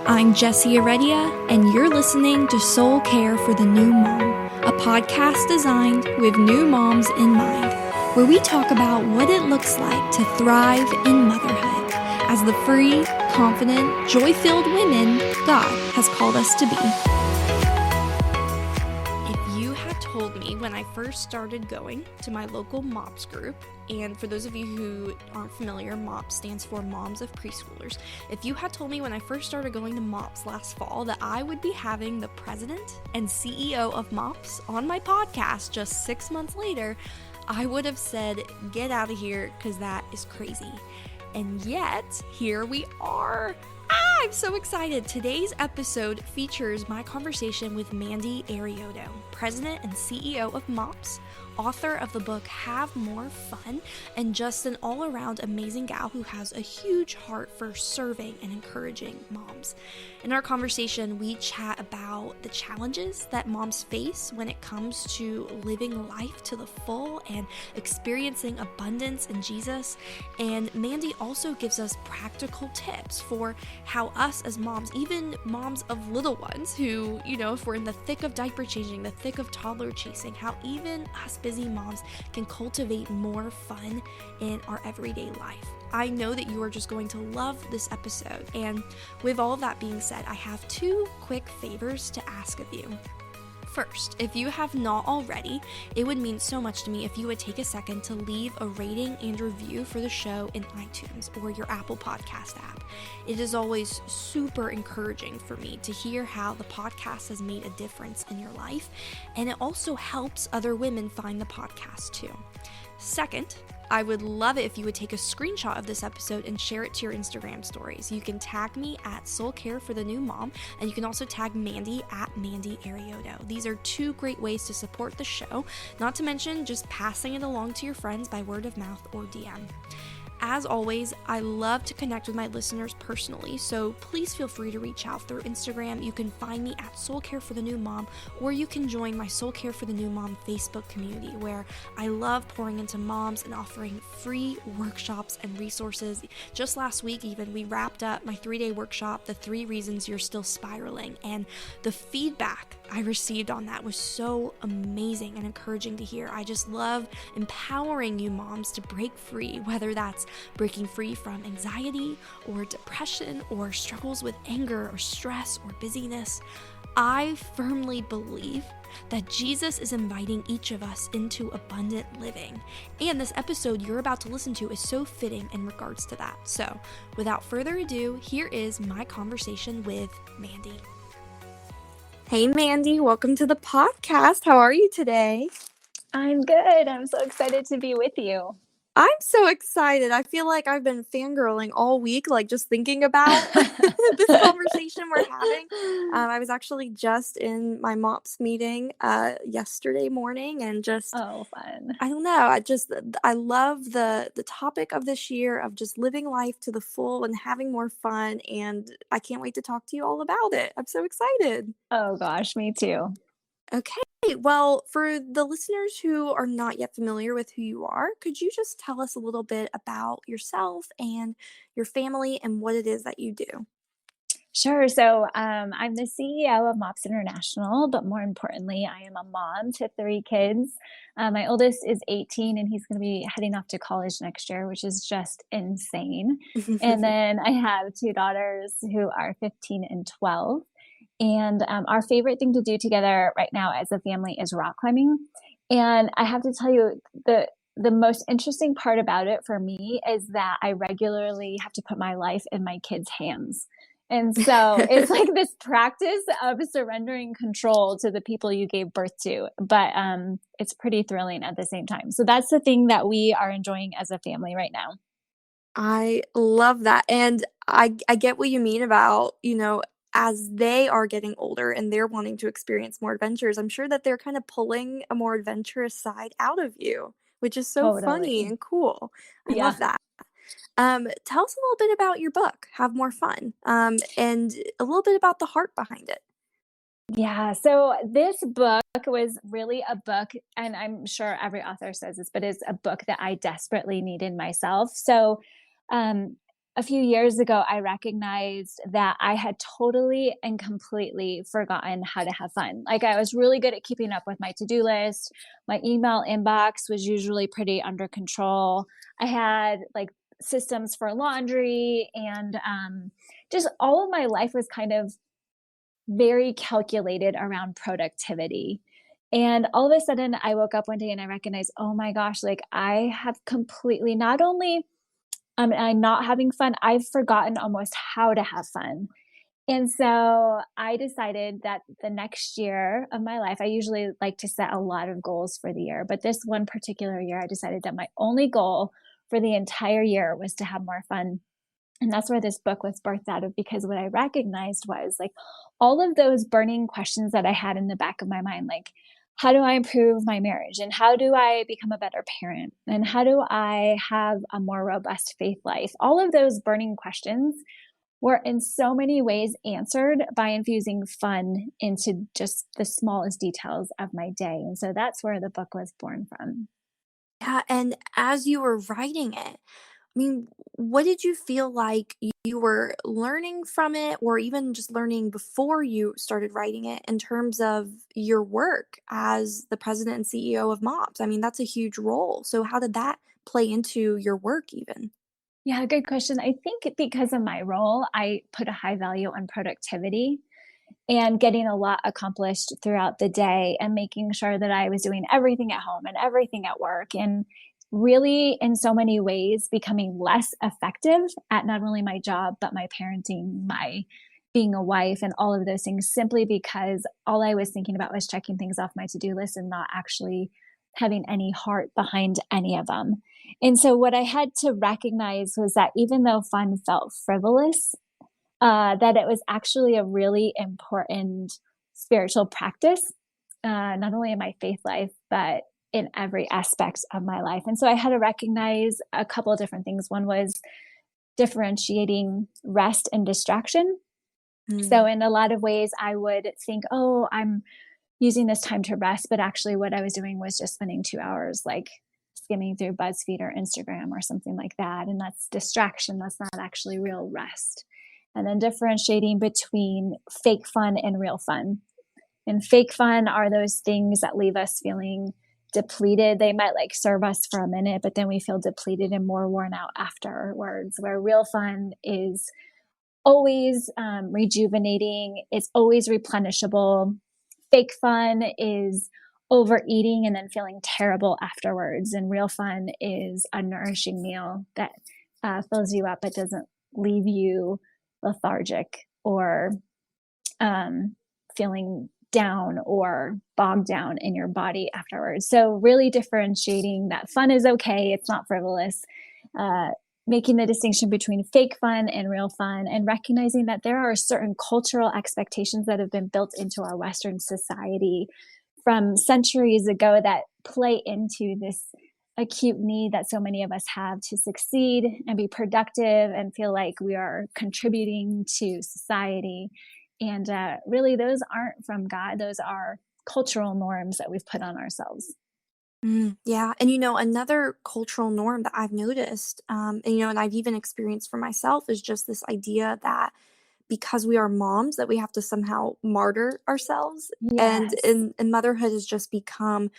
I'm Jessie Heredia, and you're listening to Soul Care for the New Mom, a podcast designed with new moms in mind, where we talk about what it looks like to thrive in motherhood as the free, confident, joy-filled women God has called us to be. If you had told me when I first started going to my local MOPS group, and for those of you who aren't familiar, MOPS stands for Moms of Preschoolers. If you had told me when I first started going to MOPS last fall that I would be having the president and CEO of MOPS on my podcast just 6 months later, I would have said, get out of here, because that is crazy. And yet, here we are. I'm so excited. Today's episode features my conversation with Mandy Arioto, president and CEO of MOPS, author of the book Have More Fun, and just an all-around amazing gal who has a huge heart for serving and encouraging moms. In our conversation, we chat about the challenges that moms face when it comes to living life to the full and experiencing abundance in Jesus. And Mandy also gives us practical tips for how us as moms, even moms of little ones who, if we're in the thick of diaper changing, the thick of toddler chasing, how even us busy moms can cultivate more fun in our everyday life. I know that you are just going to love this episode. And with all of that being said, I have 2 quick favors to ask of you. First, if you have not already, it would mean so much to me if you would take a second to leave a rating and review for the show in iTunes or your Apple Podcast app. It is always super encouraging for me to hear how the podcast has made a difference in your life, and it also helps other women find the podcast too. Second, I would love it if you would take a screenshot of this episode and share it to your Instagram stories. You can tag me at Soul Care for the New Mom, and you can also tag Mandy at Mandy Arioto. These are 2 great ways to support the show, not to mention just passing it along to your friends by word of mouth or DM. As always, I love to connect with my listeners personally, so please feel free to reach out through Instagram. You can find me at Soul Care for the New Mom, or you can join my Soul Care for the New Mom Facebook community, where I love pouring into moms and offering free workshops and resources. Just last week even, we wrapped up my 3-day workshop, The 3 Reasons You're Still Spiraling, and the feedback I received on that was so amazing and encouraging to hear. I just love empowering you moms to break free, whether that's breaking free from anxiety or depression or struggles with anger or stress or busyness. I firmly believe that Jesus is inviting each of us into abundant living. And this episode you're about to listen to is so fitting in regards to that. So without further ado, here is my conversation with Mandy. Hey Mandy, welcome to the podcast. How are you today? I'm good. I'm so excited to be with you. I'm so excited. I feel like I've been fangirling all week, just thinking about this conversation we're having. I was actually just in my MOPS meeting yesterday morning, and fun. I don't know. I love the topic of this year of just living life to the full and having more fun, and I can't wait to talk to you all about it. I'm so excited. Oh gosh, me too. Okay. Well, for the listeners who are not yet familiar with who you are, could you just tell us a little bit about yourself and your family and what it is that you do? Sure. So I'm the CEO of MOPS International, but more importantly, I am a mom to 3 kids. My oldest is 18 and he's going to be heading off to college next year, which is just insane. And then I have 2 daughters who are 15 and 12. And our favorite thing to do together right now as a family is rock climbing. And I have to tell you, the most interesting part about it for me is that I regularly have to put my life in my kids' hands. And so it's like this practice of surrendering control to the people you gave birth to. But it's pretty thrilling at the same time. So that's the thing that we are enjoying as a family right now. I love that. And I get what you mean about, as they are getting older and they're wanting to experience more adventures, I'm sure that they're kind of pulling a more adventurous side out of you, which is so funny and cool. I love that. Tell us a little bit about your book, Have More Fun, and a little bit about the heart behind it. Yeah, so this book was really a book, and I'm sure every author says this, but it's a book that I desperately needed myself. So a few years ago, I recognized that I had totally and completely forgotten how to have fun. Like I was really good at keeping up with my to-do list. My email inbox was usually pretty under control. I had like systems for laundry and just all of my life was kind of very calculated around productivity. And all of a sudden, I woke up one day and I recognized, oh my gosh, like I have completely not only I'm not having fun, I've forgotten almost how to have fun. And so I decided that the next year of my life, I usually like to set a lot of goals for the year, but this one particular year, I decided that my only goal for the entire year was to have more fun. And that's where this book was birthed out of, because what I recognized was like all of those burning questions that I had in the back of my mind, like, how do I improve my marriage? And how do I become a better parent? And how do I have a more robust faith life? All of those burning questions were in so many ways answered by infusing fun into just the smallest details of my day. And so that's where the book was born from. Yeah, and as you were writing it, I mean, what did you feel like you were learning from it, or even just learning before you started writing it in terms of your work as the president and CEO of MOPS? I mean, that's a huge role. So, how did that play into your work, even? Yeah, good question. I think because of my role, I put a high value on productivity and getting a lot accomplished throughout the day and making sure that I was doing everything at home and everything at work and really in so many ways becoming less effective at not only my job but my parenting, my being a wife and all of those things, simply because all I was thinking about was checking things off my to-do list and not actually having any heart behind any of them. And so what I had to recognize was that even though fun felt frivolous, that it was actually a really important spiritual practice, not only in my faith life, but in every aspect of my life. And so I had to recognize a couple of different things. One was differentiating rest and distraction. So, Mm. in a lot of ways, I would think, oh, I'm using this time to rest. But actually, what I was doing was just spending 2 hours like skimming through BuzzFeed or Instagram or something like that. And that's distraction. That's not actually real rest. And then differentiating between fake fun and real fun. And fake fun are those things that leave us feeling depleted. They might like serve us for a minute, but then we feel depleted and more worn out afterwards. Where real fun is always rejuvenating, it's always replenishable. Fake fun is overeating and then feeling terrible afterwards. And real fun is a nourishing meal that fills you up but doesn't leave you lethargic or feeling down or bogged down in your body afterwards. So, really differentiating that fun is okay, it's not frivolous. Uh, Making the distinction between fake fun and real fun, and recognizing that there are certain cultural expectations that have been built into our Western society from centuries ago that play into this acute need that so many of us have to succeed and be productive and feel like we are contributing to society. And really, those aren't from God, those are cultural norms that we've put on ourselves. Yeah, and another cultural norm that I've noticed, and I've even experienced for myself, is just this idea that because we are moms, that we have to somehow martyr ourselves, and Yes. and motherhood has just become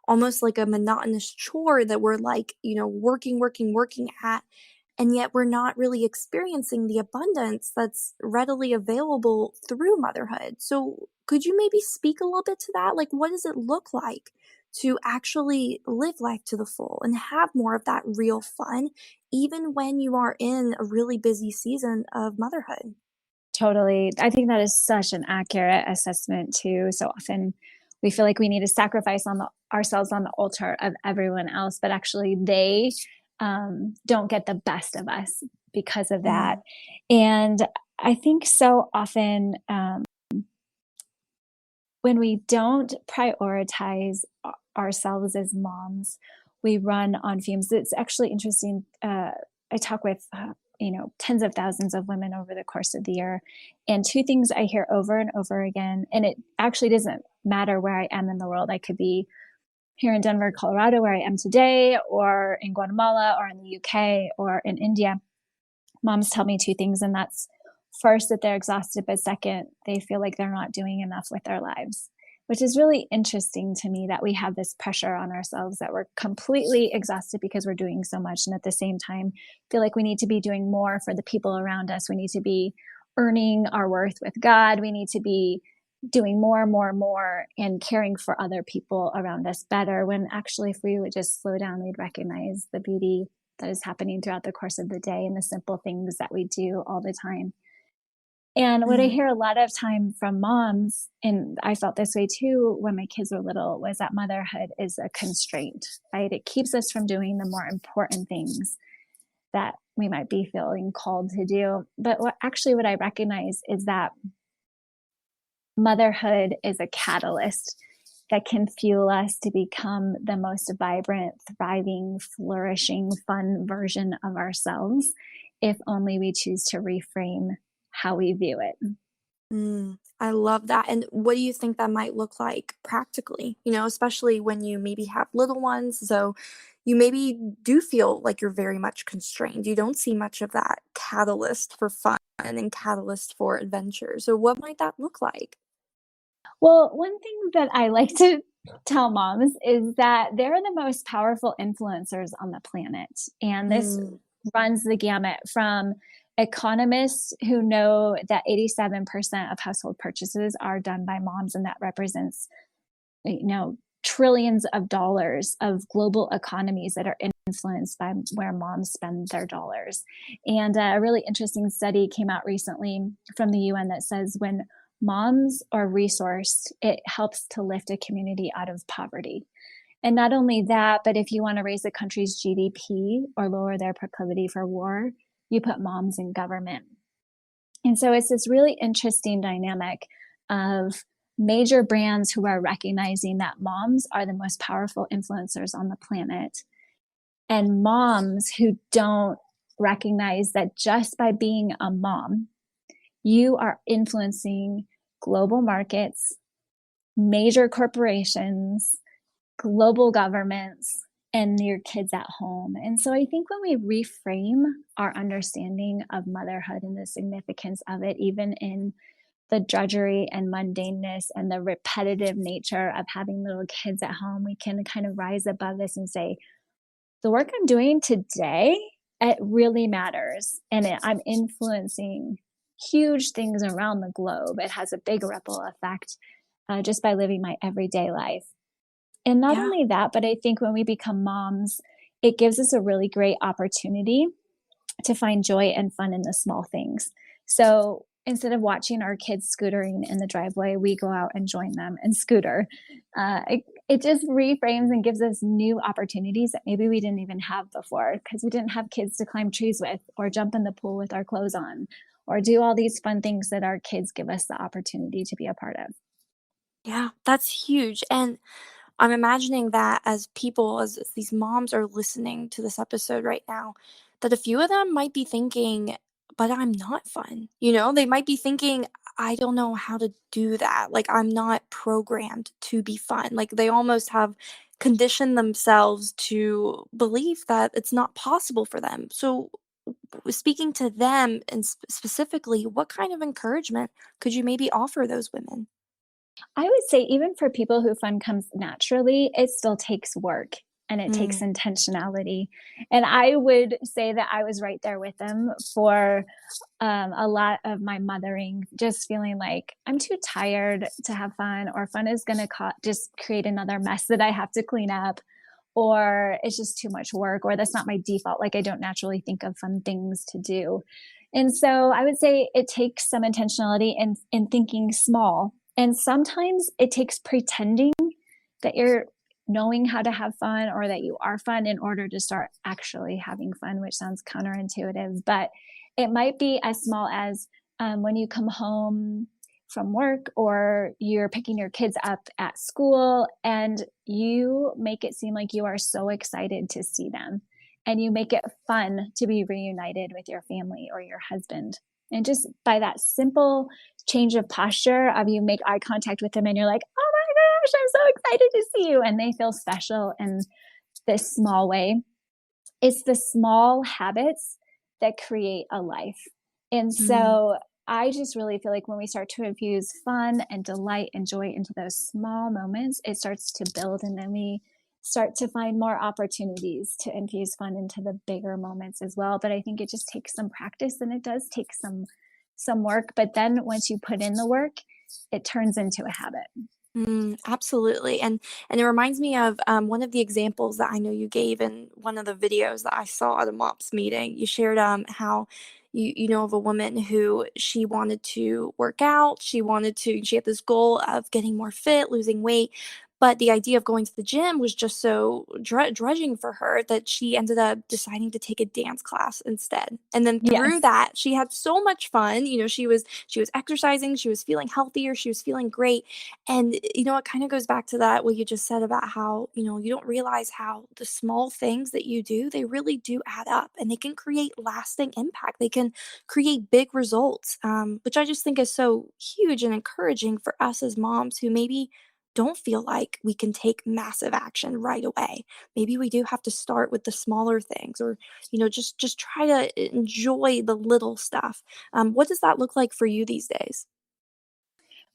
almost like a monotonous chore that we're like, working, working, working at, and yet we're not really experiencing the abundance that's readily available through motherhood. So, could you maybe speak a little bit to that? Like, what does it look like to actually live life to the full and have more of that real fun, even when you are in a really busy season of motherhood? Totally. I think that is such an accurate assessment too. So often we feel like we need to sacrifice ourselves on the altar of everyone else, but actually they don't get the best of us because of that. Mm, And I think so often when we don't prioritize ourselves as moms, we run on fumes. It's actually interesting. I talk with tens of thousands of women over the course of the year, and two things I hear over and over again. And it actually doesn't matter where I am in the world. I could be here in Denver, Colorado, where I am today, or in Guatemala, or in the UK, or in India. moms tell me two things, and that's first, that they're exhausted, but second, they feel like they're not doing enough with their lives, which is really interesting to me that we have this pressure on ourselves that we're completely exhausted because we're doing so much. And at the same time, feel like we need to be doing more for the people around us. We need to be earning our worth with God. We need to be doing more and more and more and caring for other people around us better, when actually, if we would just slow down, we'd recognize the beauty that is happening throughout the course of the day and the simple things that we do all the time. And what I Mm. hear a lot of time from moms, and I felt this way too when my kids were little, was that motherhood is a constraint, right? It keeps us from doing the more important things that we might be feeling called to do. But what I recognize is that motherhood is a catalyst that can fuel us to become the most vibrant, thriving, flourishing, fun version of ourselves, if only we choose to reframe how we view it. I love that. And what do you think that might look like practically? Especially when you maybe have little ones. So you maybe do feel like you're very much constrained. You don't see much of that catalyst for fun and catalyst for adventure. So what might that look like? Well, one thing that I like to tell moms is that they're the most powerful influencers on the planet. And this Mm, runs the gamut from economists who know that 87% of household purchases are done by moms, and that represents, trillions of dollars of global economies that are influenced by where moms spend their dollars. And a really interesting study came out recently from the UN that says when moms are resourced, it helps to lift a community out of poverty. And not only that, but if you want to raise a country's GDP or lower their proclivity for war, you put moms in government. And so it's this really interesting dynamic of major brands who are recognizing that moms are the most powerful influencers on the planet, and moms who don't recognize that just by being a mom, you are influencing global markets, major corporations, global governments, and your kids at home. And so I think when we reframe our understanding of motherhood and the significance of it, even in the drudgery and mundaneness and the repetitive nature of having little kids at home, we can kind of rise above this and say, the work I'm doing today, it really matters. And I'm influencing huge things around the globe. It has a big ripple effect just by living my everyday life. And not yeah. only that, but I think when we become moms, it gives us a really great opportunity to find joy and fun in the small things. So instead of watching our kids scootering in the driveway, we go out and join them and scooter. It just reframes and gives us new opportunities that maybe we didn't even have before, because we didn't have kids to climb trees with, or jump in the pool with our clothes on, or do all these fun things that our kids give us the opportunity to be a part of. Yeah, that's huge. And I'm imagining that as people, as these moms are listening to this episode right now, that a few of them might be thinking, but I'm not fun. They might be thinking, I don't know how to do that. Like, I'm not programmed to be fun. Like, they almost have conditioned themselves to believe that it's not possible for them. So, speaking to them and specifically, what kind of encouragement could you maybe offer those women? I would say even for people who fun comes naturally, it still takes work and it takes Mm, intentionality. And I would say that I was right there with them for a lot of my mothering, just feeling like I'm too tired to have fun, or fun is going to just create another mess that I have to clean up, or it's just too much work, or that's not my default. Like I don't naturally think of fun things to do. And so I would say it takes some intentionality in thinking small. And sometimes it takes pretending that you're knowing how to have fun, or that you are fun, in order to start actually having fun, which sounds counterintuitive. But it might be as small as when you come home from work, or you're picking your kids up at school, and you make it seem like you are so excited to see them, and you make it fun to be reunited with your family or your husband. And just by that simple change of posture of, you make eye contact with them and you're like, oh my gosh, I'm so excited to see you, and they feel special in this small way. It's the small habits that create a life. And Mm. so I just really feel like when we start to infuse fun and delight and joy into those small moments, it starts to build. And then we start to find more opportunities to infuse fun into the bigger moments as well. But I think it just takes some practice, and it does take some work. But then once you put in the work, it turns into a habit. Absolutely, and it reminds me of one of the examples that I know you gave in one of the videos that I saw at a MOPS meeting. You shared how you know of a woman who she wanted to work out, she had this goal of getting more fit, losing weight, but the idea of going to the gym was just so drudging for her that she ended up deciding to take a dance class instead. And then through Yes. that, she had so much fun. She was exercising, she was feeling healthier, she was feeling great, and, it kind of goes back to that, what you just said about how, you don't realize how the small things that you do, they really do add up and they can create lasting impact. They can create big results, which I just think is so huge and encouraging for us as moms who maybe don't feel like we can take massive action right away. Maybe we do have to start with the smaller things or, just try to enjoy the little stuff. What does that look like for you these days?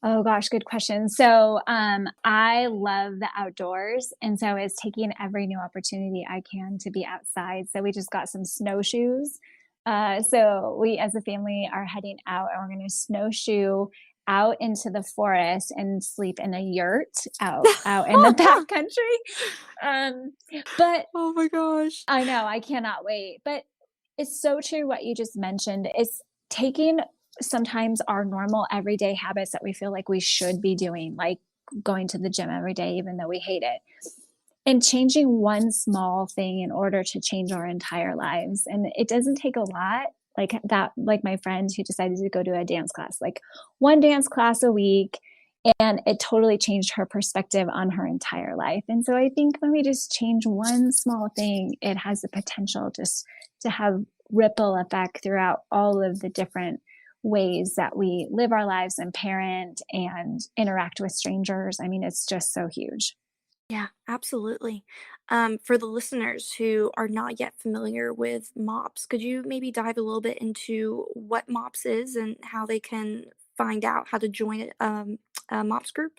Oh gosh, good question. So, I love the outdoors, and so it's taking every new opportunity I can to be outside. So we just got some snowshoes. So we, as a family, are heading out, and we're going to snowshoe out into the forest and sleep in a yurt out in the backcountry. Um, but Oh my gosh. I know, I cannot wait. But it's so true what you just mentioned. It's taking sometimes our normal everyday habits that we feel like we should be doing, like going to the gym every day, even though we hate it, and changing one small thing in order to change our entire lives. And it doesn't take a lot. Like that, like my friend who decided to go to a dance class, like one dance class a week, and it totally changed her perspective on her entire life. And so I think when we just change one small thing, it has the potential just to have ripple effect throughout all of the different ways that we live our lives and parent and interact with strangers. I mean, it's just so huge. Yeah, absolutely. For the listeners who are not yet familiar with MOPS, could you maybe dive a little bit into what MOPS is and how they can find out how to join a MOPS group?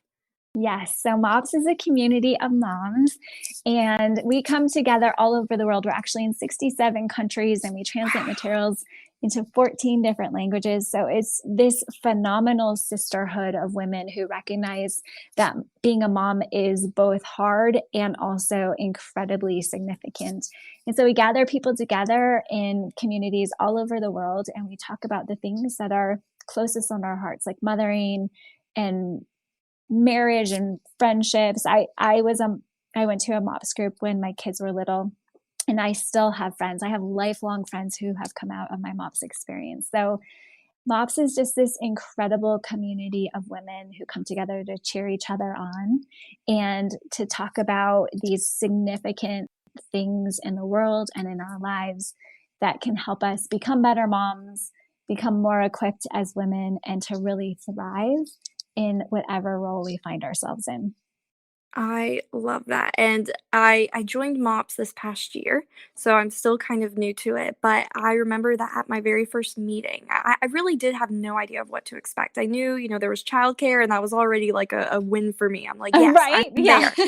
Yes. So MOPS is a community of moms, and we come together all over the world. We're actually in 67 countries, and we translate Wow. materials into 14 different languages. So it's this phenomenal sisterhood of women who recognize that being a mom is both hard and also incredibly significant. And so we gather people together in communities all over the world, and we talk about the things that are closest on our hearts, like mothering and marriage and friendships. I went to a MOPS group when my kids were little, and I still have friends. I have lifelong friends who have come out of my MOPS experience. So MOPS is just this incredible community of women who come together to cheer each other on and to talk about these significant things in the world and in our lives that can help us become better moms, become more equipped as women, and to really thrive in whatever role we find ourselves in. I love that, and I joined MOPS this past year, so I'm still kind of new to it, but I remember that at my very first meeting, I really did have no idea of what to expect. I knew, there was childcare, and that was already like a win for me. I'm like, "Yes, I'm Right? Yeah. there."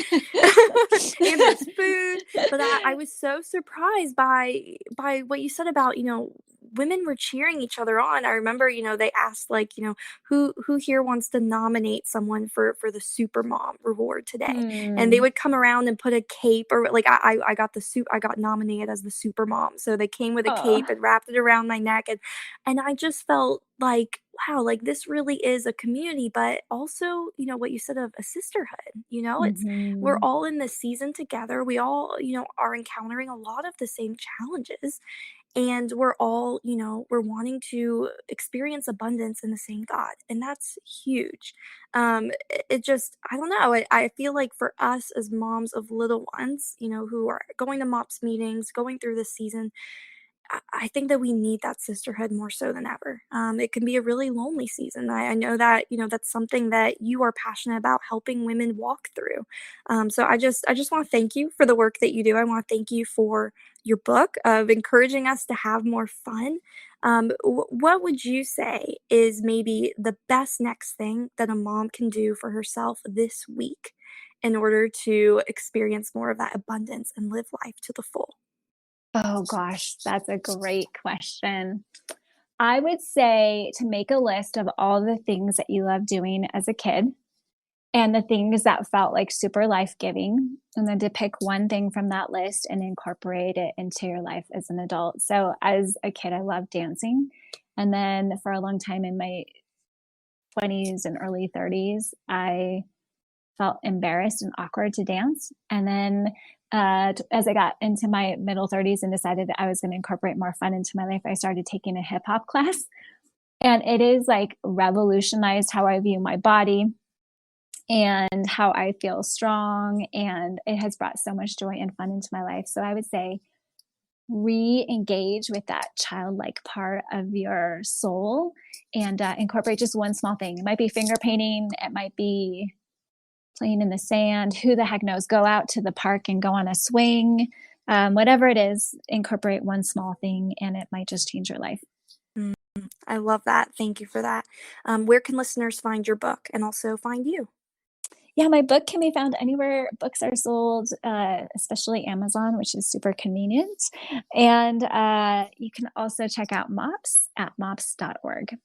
And there's food, but I was so surprised by what you said about, women were cheering each other on. I remember, they asked like, who here wants to nominate someone for the super mom reward today? And they Hmm. would come around and put a cape, or like I got nominated as the super mom. So they came with a Oh. cape and wrapped it around my neck, and I just felt like, wow, like this really is a community, but also, what you said of a sisterhood. We're Hmm. all in this season together. We all, are encountering a lot of the same challenges, and we're all, we're wanting to experience abundance in the same God, and that's huge. It just, I don't know, I feel like for us as moms of little ones, who are going to MOPS meetings, going through this season, I think that we need that sisterhood more so than ever. It can be a really lonely season. I know that, that's something that you are passionate about helping women walk through. So I just want to thank you for the work that you do. I want to thank you for your book of encouraging us to have more fun. What would you say is maybe the best next thing that a mom can do for herself this week in order to experience more of that abundance and live life to the full? Oh gosh, that's a great question. I would say to make a list of all the things that you love doing as a kid and the things that felt like super life giving, and then to pick one thing from that list and incorporate it into your life as an adult. So, as a kid, I loved dancing. And then for a long time in my 20s and early 30s, I felt embarrassed and awkward to dance. And then as I got into my middle 30s and decided that I was going to incorporate more fun into my life, I started taking a hip hop class. And it is like revolutionized how I view my body and how I feel strong. And it has brought so much joy and fun into my life. So I would say re engage with that childlike part of your soul and incorporate just one small thing. It might be finger painting, it might be playing in the sand. Who the heck knows? Go out to the park and go on a swing. Whatever it is, incorporate one small thing and it might just change your life. Mm, I love that. Thank you for that. Where can listeners find your book and also find you? Yeah, my book can be found anywhere books are sold, especially Amazon, which is super convenient. And you can also check out MOPS at mops.org.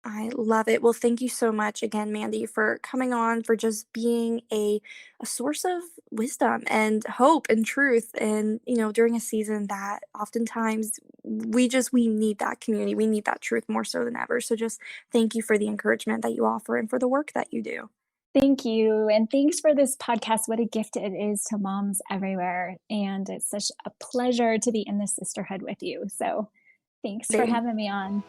I love it. Well, thank you so much again, Mandy, for coming on, for just being a source of wisdom and hope and truth. And, during a season that oftentimes we need that community. We need that truth more so than ever. So just thank you for the encouragement that you offer and for the work that you do. Thank you. And thanks for this podcast. What a gift it is to moms everywhere. And it's such a pleasure to be in this sisterhood with you. So thanks for Same. having me on.